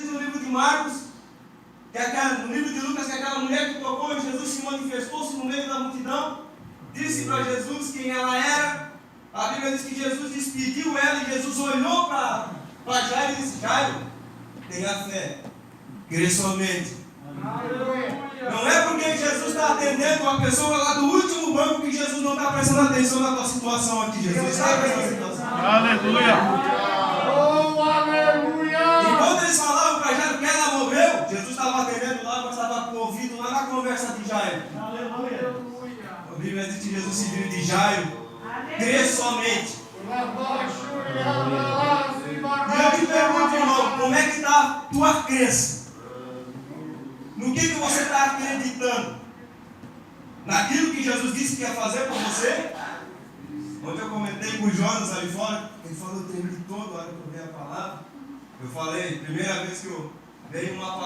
diz no livro de Marcos, no livro de Lucas, que aquela mulher que tocou em Jesus se manifestou-se no meio da multidão, disse para Jesus quem ela era. A Bíblia diz que Jesus despediu ela e Jesus olhou para Jairo e disse: Jairo, tenha fé, crê somente. Não é porque Jesus está atendendo uma pessoa lá do último banco que Jesus não está prestando atenção na tua situação aqui. Jesus está prestando atenção. Aleluia. Oh, aleluia. Enquanto eles falavam para Jairo que ela morreu, Jesus estava atendendo lá, mas estava com o ouvido lá na conversa de Jairo. Aleluia. A Bíblia diz que Jesus se viu de Jairo, crê somente. E eu te pergunto, irmão, como é que está a tua crença? No que você está acreditando? Naquilo que Jesus disse que ia fazer por você? Ontem eu comentei com o Jonas ali fora, ele falou, eu tremi todo a hora que eu vi a palavra. Eu falei, primeira vez que eu dei uma palavra.